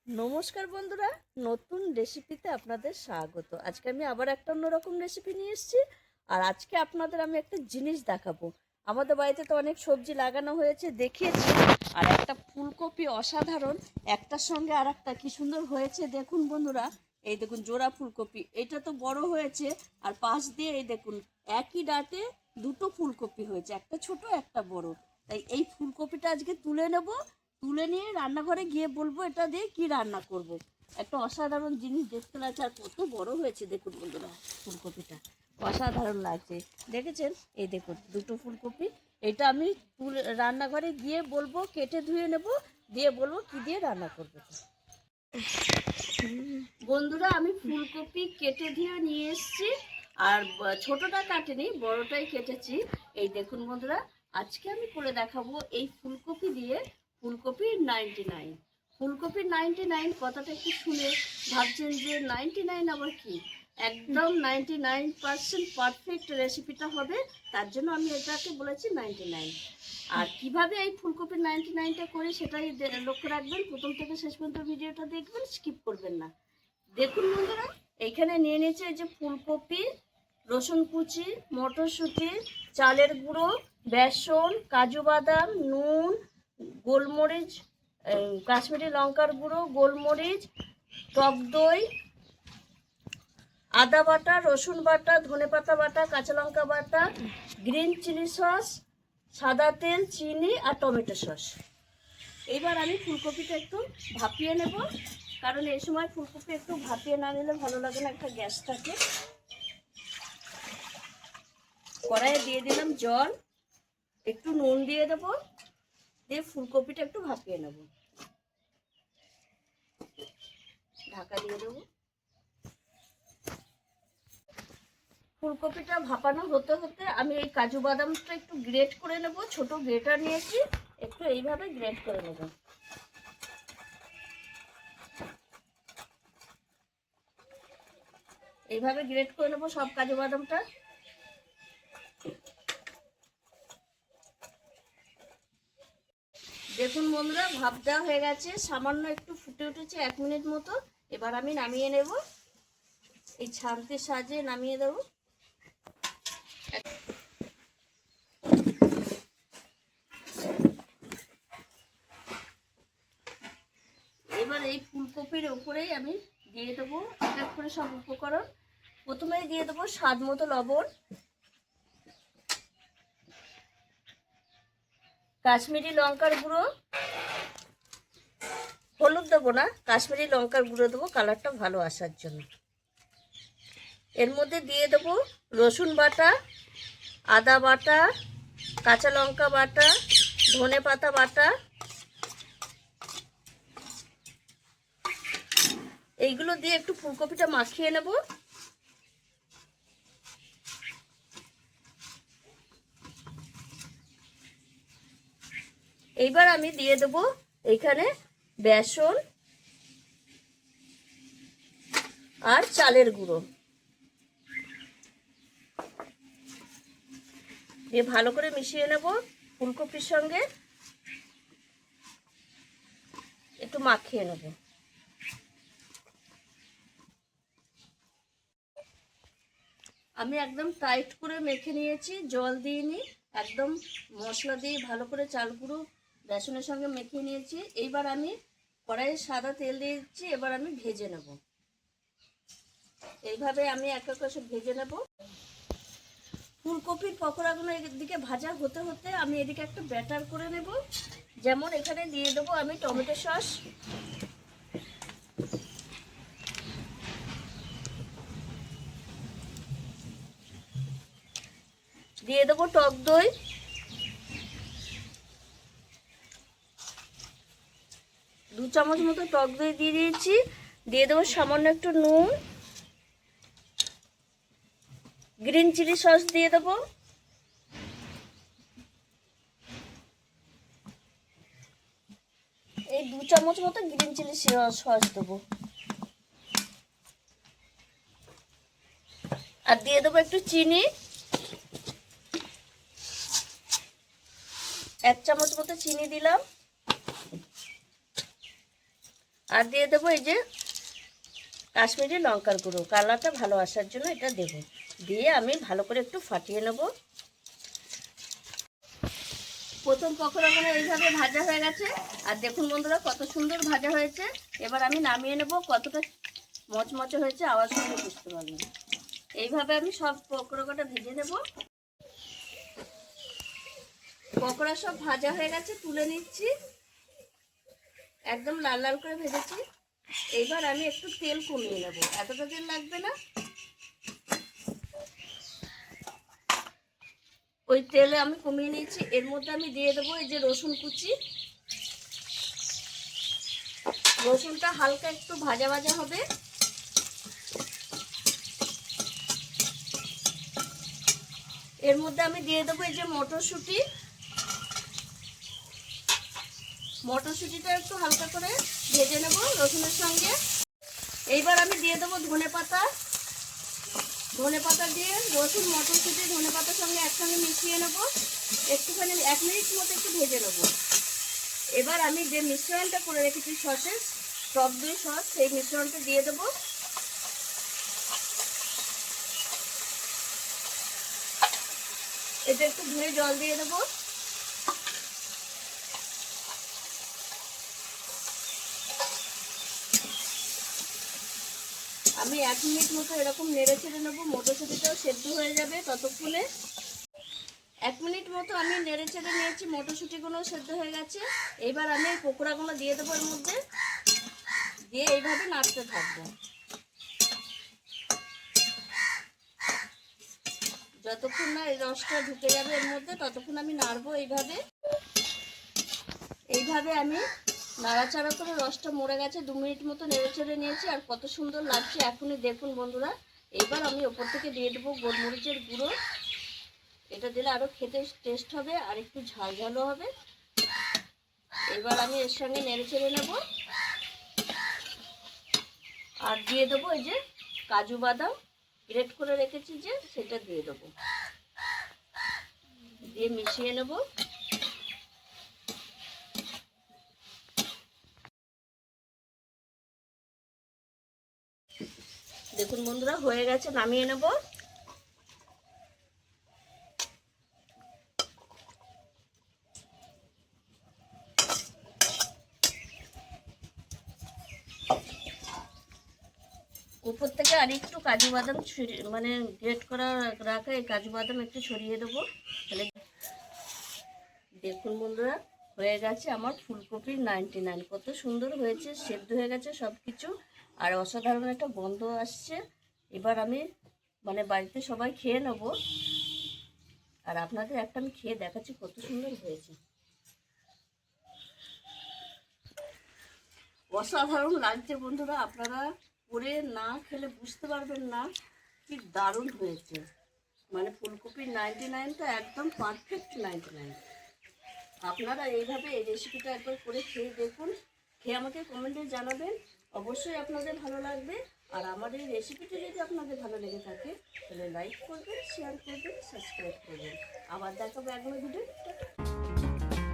নমস্কার বন্ধুরা, নতুন রেসিপিতে আপনাদের স্বাগত। আজকে আমি আবার একটা অন্যরকম রেসিপি নিয়ে এসেছি। আর আজকে আপনাদের আমি একটা জিনিস দেখাবো। আমাদের বাড়িতে তো অনেক সবজি লাগানো হয়েছে, দেখিয়েছি। আর একটা ফুলকপি অসাধারণ, একটার সঙ্গে আর একটা কি সুন্দর হয়েছে দেখুন বন্ধুরা। এই দেখুন জোড়া ফুলকপি, এটা তো বড় হয়েছে। আর পাশ দিয়ে এই দেখুন একই ডাঁটে দুটো ফুলকপি হয়েছে, একটা ছোট একটা বড়। তাই এই ফুলকপিটা আজকে তুলে নেব, তুলে নিয়ে রান্নাঘরে গিয়ে বলবো এটা দিয়ে কি রান্না করব। একটা অসাধারণ জিনিস দেখতে লাগছে, আর কত বড় হয়েছে দেখুন বন্ধুরা। ফুলকপিটা অসাধারণ লাগছে, দেখেছেন? এই দেখুন দুটো ফুলকপি। এটা আমি তুলে রান্নাঘরে গিয়ে বলবো, কেটে ধুয়ে নেব, দিয়ে বলবো কি দিয়ে রান্না করবো। বন্ধুরা, আমি ফুলকপি কেটে ধুয়ে নিয়ে এসেছি। আর ছোটটা কাটেনি, বড়টাই কেটেছি। এই দেখুন বন্ধুরা, আজকে আমি করে দেখাবো এই ফুলকপি দিয়ে ফুলকপির 99। ফুলকপির 99 কথাটা একটু শুনে ভাবছেন যে 99 আবার কি। একদম 99% পারফেক্ট রেসিপিটা হবে, তার জন্য আমি এটাকে বলেছি 99। আর কিভাবে এই ফুলকপির 99টা করি সেটাই লক্ষ্য রাখবেন। প্রথম থেকে শেষ পর্যন্ত ভিডিওটা দেখবেন, স্কিপ করবেন না। দেখুন বন্ধুরা, এইখানে নিয়ে নিয়েছে এই যে ফুলকপি, রসুন কুচি, মটরশুঁটি, চালের গুঁড়ো, বেসন, কাজু বাদাম, নুন, গোলমরিচ, কাশ্মীরি লঙ্কার গুঁড়ো, গোলমরিচ, টক দই, আদা বাটা, রসুন বাটা, ধনেপাতা বাটা, কাঁচা লঙ্কা বাটা, গ্রিন চিলি সস, সাদা তেল, চিনি আর টমেটো সস। এবার আমি ফুলকপিটা একটু ভাপিয়ে নেব, কারণ এই সময় ফুলকপি একটু ভাপিয়ে না নিলে ভালো লাগে না, একটা গ্যাস থাকে। কড়াইয়ে দিয়ে দিলাম জল, একটু নুন দিয়ে দেবো, দিয়ে ফুলকপিটা একটু ভাপিয়ে নেব। ঢাকা দিয়ে দেবো। ফুলকপিটা ভাপানো হতে হতে আমি এই কাজু বাদামটা একটু গ্রেট করে নেব। ছোট গ্রেটার নিয়েছি, একটু এইভাবে গ্রেট করে নেব। এইভাবে গ্রেট করে নেব সব কাজু বাদামটা। দেখুন বন্ধুরা, ভাপ দেওয়া হয়ে গেছে, সামান্য একটু ফুটে উঠেছে 1 মিনিট মতো। এবার আমি নামিয়ে নেব, এই ছাঁকনির সাহায্যে নামিয়ে দেব। এবার এই ফুলকপির উপরেই আমি দিয়ে দেবো এক এক করে সব উপকরণ। প্রথমেই দিয়ে দেবো স্বাদ মতো লবণ, কাশ্মীরি লঙ্কার গুঁড়ো, হলুদ দেবো না, কাশ্মীরি লঙ্কার গুঁড়ো দেবো কালারটা ভালো আসার জন্য। এর মধ্যে দিয়ে দেবো রসুন বাটা, আদা বাটা, কাঁচা লঙ্কা বাটা, ধনে পাতা বাটা। এইগুলো দিয়ে একটু ফুলকপিটা মাখিয়ে নেব। এইবার আমি দিয়ে দেব এইখানে বেসন আর চালের গুঁড়ো, দিয়ে ভালো করে মিশিয়ে নেব। ফুলকপির সঙ্গে একটু মাখিয়ে নেব। আমি একদম টাইট করে মেখে নিয়েছি, জল দিইনি, একদম মশলা দিয়ে ভালো করে চাল গুঁড়ো বেসনের সঙ্গে মেখে নিয়েছি। এইবার আমি কড়াইয়ে সাদা তেল দিয়ে দিচ্ছি, এবার আমি ভেজে নেব। এইভাবে আমি এক এক করে ভেজে নেব। ফুলকপির পকোড়াগুলো এদিকে ভাজা হতে হতে আমি এদিকে একটা ব্যাটার করে নেব। যেমন এখানে দিয়ে দেবো আমি টমেটো সস, দিয়ে দেবো টক দই, দু চামচ মতো টক দই দিয়ে দিয়েছি। দিয়ে দেবো সামান্য একটু নুন, গ্রিন চিলি সস দিয়ে দেবো, এই 2 চামচ মতো গ্রিন চিলি সস দেবো। আর দিয়ে দেবো একটু চিনি, 1 চামচ মতো চিনি দিলাম। আর দিয়ে দেবো এই যে কাশ্মীরি লঙ্কার গুঁড়ো, কালারটা ভালো আসার জন্য এটা দেবো। দিয়ে আমি ভালো করে একটু ফাটিয়ে নেব। প্রথম পকোড়াগুলো এইভাবে ভাজা হয়ে গেছে, আর দেখুন বন্ধুরা কত সুন্দর ভাজা হয়েছে। এবার আমি নামিয়ে নেব। কতটা মচমচে হয়েছে আওয়াজ শুনে বুঝতে পারবেন। এইভাবে আমি সব পকোড়া কটা ভেজে নেব। পকোড়া সব ভাজা হয়ে গেছে, তুলে নিচ্ছি। একদম লাল লাল করে ভেজেছি। এইবার আমি একটু তেল কমিয়ে নেব, এতটা তেল লাগবে না। ওই তেলে আমি কমিয়ে নিয়েছি। এর মধ্যে আমি দিয়ে দেবো এই যে রসুন কুচি। রসুনটা হালকা একটু ভাজা ভাজা হবে। এর মধ্যে আমি দিয়ে দেবো এই যে মটরশুঁটি। মটরশুঁটিটা একটু হালকা করে ভেজে নেব রসুনের সঙ্গে। এইবার আমি দিয়ে দেবো ধনে পাতা। ধনে পাতা দিয়ে রসুন, মটরশুঁটি, ধনে পাতার সঙ্গে একসঙ্গে মিশিয়ে নেব। একটুখানি 1 মিনিট মতো একটু ভেজে নেব। এবার আমি যে মিশ্রণটা করে রেখেছি সসের, টক দই সস, সেই মিশ্রণটা দিয়ে দেবো। এটা একটু ধুয়ে জল দিয়ে দেবো। আমি 1 মিনিট মতো এরকম নেড়ে ছেড়ে নেবো। মটরশুঁটিটাও সেদ্ধ হয়ে যাবে ততক্ষণে। 1 মিনিট মতো আমি নেড়ে ছেড়ে নিয়েছি, মটরশুঁটিগুলোও সেদ্ধ হয়ে গেছে। এইবার আমি এই পকোড়াগুলো দিয়ে দেবো এর মধ্যে, দিয়ে এইভাবে নাড়তে থাকবো। যতক্ষণ না এই রসটা ঢুকে যাবে এর মধ্যে ততক্ষণ আমি নাড়বো। এইভাবে এইভাবে আমি নাড়াচাড়া করে রসটা মরে গেছে। 2 মিনিট মতো নেড়ে ছেড়ে নিয়েছি, আর কত সুন্দর লাগছে এখনই দেখুন বন্ধুরা। এবার আমি ওপর থেকে দিয়ে দেবো গোলমরিচের গুঁড়ো। এটা দিলে আরও খেতে টেস্ট হবে, আর একটু ঝাল ঝালও হবে। এবার আমি এর সঙ্গে নেড়ে ছেড়ে নেব। আর দিয়ে দেবো এই যে কাজু বাদাম গ্রেট করে রেখেছি, যে সেটা দিয়ে দেবো। দিয়ে মিশিয়ে নেব। দেখুন বন্ধুরা হয়ে গেছে, নামিয়ে নেব। উপর থেকে আর একটু কাজু বাদাম মানে গ্রেট করা রাখা এই কাজু বাদাম একটু ছড়িয়ে দেবো। তাহলে দেখুন বন্ধুরা হয়ে গেছে আমার ফুলকপির 99। কত সুন্দর হয়েছে, সেদ্ধ হয়ে গেছে সব কিছু, আর অসাধারণ একটা গন্ধ আসছে। এবার আমি মানে বাড়িতে সবাই খেয়ে নেব, আর আপনাদের একটা আমি খেয়ে দেখাচ্ছি কত সুন্দর হয়েছে। অসাধারণ লাগছে বন্ধুরা, আপনারা করে না খেলে বুঝতে পারবেন না কি দারুণ হয়েছে। মানে ফুলকপির 99 তো একদম পারফেক্ট 99। আপনারা এইভাবে এই রেসিপিটা একবার করে খেয়ে দেখুন, খেয়ে আমাকে কমেন্টে জানাবেন। অবশ্যই আপনাদের ভালো লাগবে। আর আমার এই রেসিপিটি যদি আপনাদের ভালো লেগে থাকে তাহলে লাইক করবেন, শেয়ার করবেন, সাবস্ক্রাইব করবেন। আবার দেখাবো একবার ভিডিও।